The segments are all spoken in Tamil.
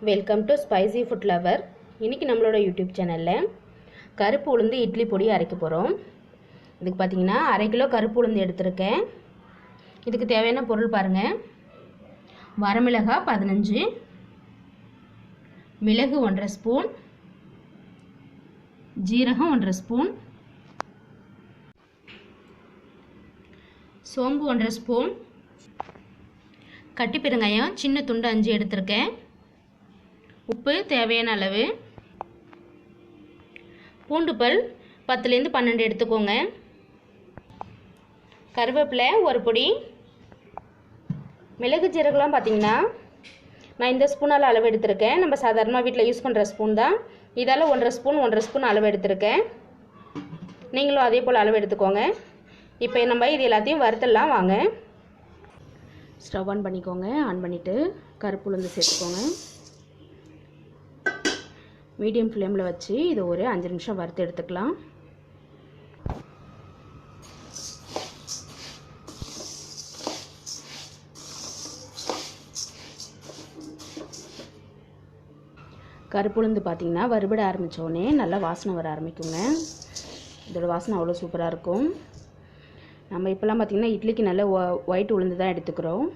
Welcome to spicy food lower. இன்றைக்கி நம்மளோட யூடியூப் சேனலில் கருப்பு உளுந்து இட்லி பொடி அரைக்க போகிறோம். இதுக்கு பார்த்திங்கன்னா 1/2 கிலோ கருப்பு உளுந்து எடுத்திருக்கேன். இதுக்கு தேவையான பொருள் பாருங்கள். வரமிளகாய் 15, மிளகு 1/2 ஸ்பூன், ஜீரகம் 1/2 ஸ்பூன், சோம்பு 1/2 ஸ்பூன், கட்டி பெருங்காயம் சின்ன துண்டு 5 எடுத்திருக்கேன், உப்பு தேவையான அளவு, பூண்டு பல் 10லேருந்து 12 எடுத்துக்கோங்க, கருவேப்பிலை 1 பொடி, மிளகு ஜீரகம்லாம் பார்த்திங்கன்னா நான் இந்த ஸ்பூனால் அளவு எடுத்திருக்கேன். நம்ம சாதாரணமாக வீட்டில் யூஸ் பண்ணுற ஸ்பூன் தான். இதால் 1/2 ஸ்பூன் அளவு எடுத்திருக்கேன். நீங்களும் அதே போல் அளவு எடுத்துக்கோங்க. இப்போ நம்ம இது எல்லாத்தையும் வறுத்தலாம் வாங்க. ஸ்டவ் ஆன் பண்ணிக்கோங்க. ஆன் பண்ணிவிட்டு கருப்பு உளுந்து சேர்த்துக்கோங்க. மீடியம் ஃப்ளேமில் வச்சு இது ஒரு 5 நிமிஷம் வறுத்து எடுத்துக்கலாம். கருப்பு உளுந்து பார்த்திங்கன்னா வறுபட ஆரம்பித்தோடனே நல்லா வாசனை வர ஆரம்பிக்குங்க. இதோட வாசனை அவ்வளோ சூப்பராக இருக்கும். நம்ம இப்போலாம் பார்த்திங்கன்னா இட்லிக்கு நல்ல ஒயிட் உளுந்து தான் எடுத்துக்கிறோம்.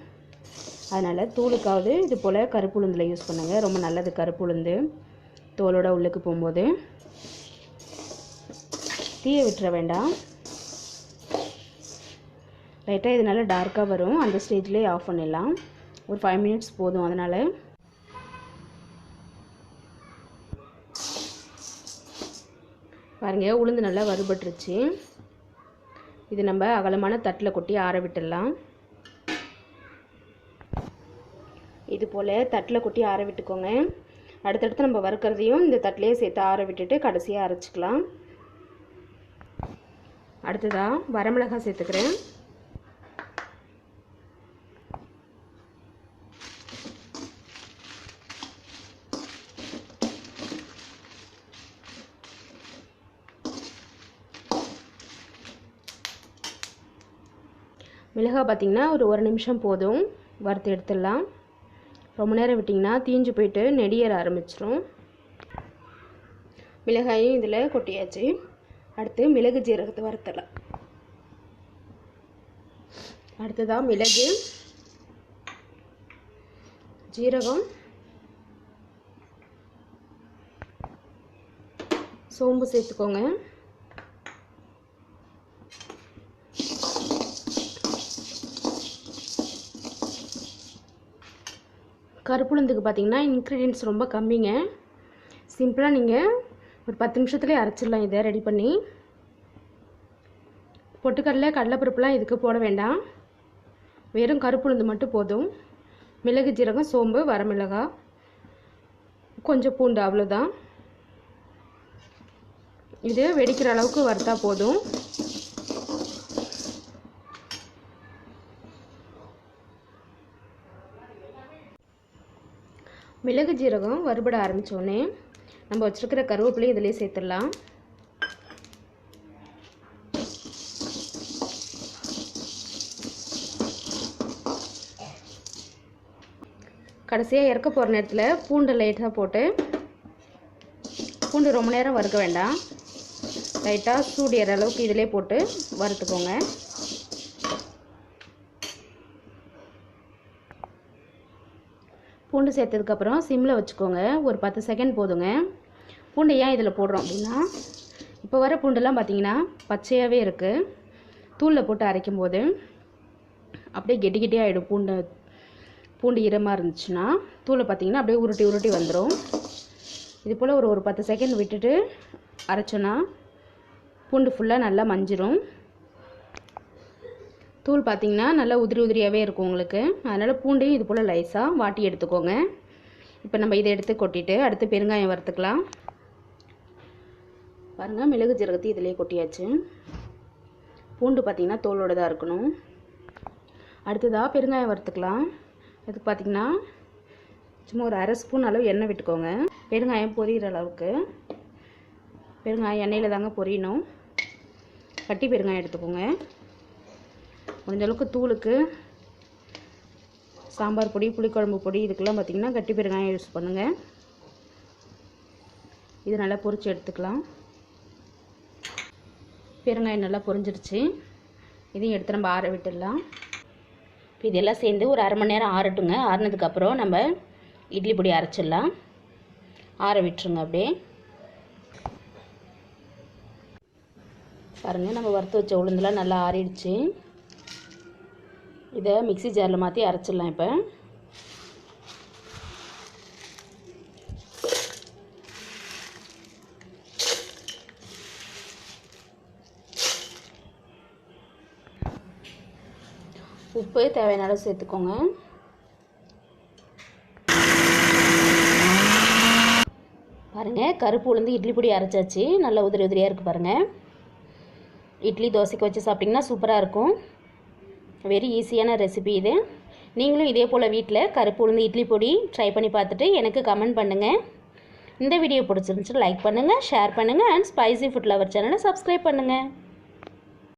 அதனால் தூளுக்காவது இது போல் கருப்பு உளுந்தில் யூஸ் பண்ணுங்கள். ரொம்ப நல்லது கருப்பு உளுந்து தோலோட உள்ளுக்கு போகும்போது. தீயை விட்டுற வேண்டாம். லைட்டாக இது நல்லா டார்க்காக வரும். அந்த ஸ்டேஜ்லேயே ஆஃப் பண்ணிடலாம். ஒரு 5 மினிட்ஸ் போதும். அதனால் பாருங்கள், உளுந்து நல்லா வறுபட்டுருச்சு. இது நம்ம அகலமான தட்டில் கொட்டி ஆற விட்டுடலாம். இது போல் தட்டில் கொட்டி ஆற விட்டுக்கோங்க. அடுத்தடுத்து நம்ம வறுக்கிறதையும் இந்த தட்டிலே சேர்த்து ஆற விட்டுட்டு கடைசியாக அரைச்சிக்கலாம். அடுத்ததாக வரமிளகாய் சேர்த்துக்கிறேன். மிளகாய் பார்த்திங்கன்னா ஒரு 1 நிமிஷம் போதும். வறுத்து எடுத்துடலாம். ரொம்ப நேரம் விட்டிங்கன்னா தீஞ்சு போயிட்டு நெடியேற ஆரம்பிச்சிடும். மிளகாயும் இதில் கொட்டியாச்சு. அடுத்து மிளகு ஜீரகத்தை வறுத்தலாம். அடுத்ததாக மிளகு, ஜீரகம், சோம்பு சேர்த்துக்கோங்க. கருப்புளுந்துக்கு பார்த்திங்கன்னா இன்க்ரீடியன்ட்ஸ் ரொம்ப கம்மிங்க. சிம்பிளாக நீங்கள் ஒரு 10 நிமிஷத்துலேயே அரைச்சிடலாம். இதை ரெடி பண்ணி பொட்டுக்கடலை கடலைப்பருப்புலாம் இதுக்கு போட வேண்டாம். வெறும் கருப்புளுந்து மட்டும் போதும். மிளகு ஜீரகம் சோம்பு வரமிளகாய் கொஞ்சம் பூண்டு, அவ்வளோதான். இது வெடிக்கிற அளவுக்கு வறுத்தா போதும். மிளகு ஜீரகம் வறுபட ஆரம்பித்தோடனே நம்ம வச்சுருக்கிற கருவேப்பிலையும் இதிலே சேர்த்துடலாம். கடைசியாக இறக்க போகிற நேரத்தில் பூண்டு லைட்டாக போட்டு, பூண்டு ரொம்ப நேரம் வறுக்க வேண்டாம், லைட்டாக சூடு ஏற அளவுக்கு இதிலே போட்டு வறுத்துக்கோங்க. பூண்டு சேர்த்ததுக்கப்புறம் சிம்மில் வச்சுக்கோங்க. ஒரு 10 செகண்ட் போதுங்க. பூண்டு ஏன் இதில் போடுறோம் அப்படின்னா, இப்போ வர பூண்டுலாம் பார்த்திங்கன்னா பச்சையாகவே இருக்குது. தூளில் போட்டு அரைக்கும் போது அப்படியே கெட்டி கெட்டியாக ஆகிடும். பூண்டு ஈரமாக இருந்துச்சுன்னா தூளை பார்த்திங்கன்னா அப்படியே உருட்டி உருட்டி வந்துடும். இது போல் ஒரு 10 செகண்ட் விட்டுட்டு அரைச்சோன்னா பூண்டு ஃபுல்லாக நல்லா மஞ்சிரும். தூள் பார்த்திங்கன்னா நல்லா உதிரி உதிரியாகவே இருக்கும் உங்களுக்கு. அதனால் பூண்டையும் இது போல் லைஸாக வாட்டி எடுத்துக்கோங்க. இப்போ நம்ம இதை எடுத்து கொட்டிட்டு அடுத்து பெருங்காயம் வறுத்துக்கலாம். பாருங்கள், மிளகு ஜீரகத்தை இதிலே கொட்டியாச்சு. பூண்டு பார்த்திங்கன்னா தோலோடு தான் இருக்கணும். அடுத்ததாக பெருங்காயம் வறுத்துக்கலாம். அதுக்கு பார்த்திங்கன்னா சும்மா ஒரு 1/2 ஸ்பூன் அளவு எண்ணெய் விட்டுக்கோங்க. பெருங்காயம் பொரியிற அளவுக்கு. பெருங்காயம் எண்ணெயில் தாங்க பொரியணும். கட்டி பெருங்காயம் எடுத்துக்கோங்க. முடிஞ்ச அளவுக்கு தூளுக்கு சாம்பார் பொடி, புளிக்குழம்பு பொடி இதுக்கெல்லாம் பார்த்திங்கன்னா கட்டி பெருங்காயம் யூஸ் பண்ணுங்கள். இது நல்லா பொரிச்சு எடுத்துக்கலாம். பெருங்காயம் நல்லா பொரிஞ்சிருச்சு. இதையும் எடுத்து நம்ம ஆற விட்டுடலாம். இப்போ இதெல்லாம் சேர்ந்து ஒரு அரை மணி நேரம் ஆறட்டுங்க. ஆறினதுக்கப்புறம் நம்ம இட்லி பொடி அரைச்சிடலாம். ஆற விட்டுருங்க. அப்படியே பாருங்கள், நம்ம வறுத்து வச்ச உளுந்தெல்லாம் நல்லா ஆறிடுச்சு. இதை மிக்ஸி ஜாரில் மாற்றி அரைச்சிடலாம். இப்போ உப்பு தேவையான அளவு சேர்த்துக்கோங்க. பாருங்கள், கருப்பு உளுந்து இட்லி பொடி அரைச்சாச்சு. நல்லா உதிரி உதிரியாக இருக்குது பாருங்கள். இட்லி தோசைக்கு வச்சு சாப்பிட்டிங்கன்னா சூப்பராக இருக்கும். வெரி ஈஸியான ரெசிபி இது. நீங்களும் இதே போல் வீட்டில் கருப்பு உளுந்து இட்லி பொடி ட்ரை பண்ணி பார்த்துட்டு எனக்கு கமெண்ட் பண்ணுங்கள். இந்த வீடியோ பிடிச்சிருந்துச்சு லைக் பண்ணுங்கள், ஷேர் பண்ணுங்கள் அண்ட் ஸ்பைசி ஃபுட் லவர் சேனலை சப்ஸ்கிரைப் பண்ணுங்கள்.